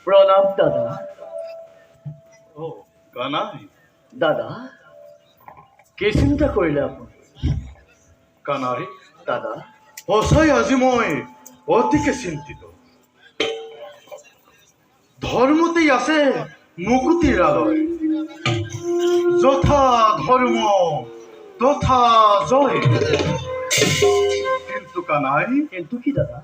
প্রণাম দাদা। ও কানাই, দাদা কি চিন্তা কৰিলে আপুনি? কানাই দাদা সঁচাই আজি মই অতিকে চিন্তিত। ধর্মতেই আছে মুকুতির আলয়, যথা ধর্ম তথা জয়। কিন্তু কানাই, কিন্তু কি দাদা?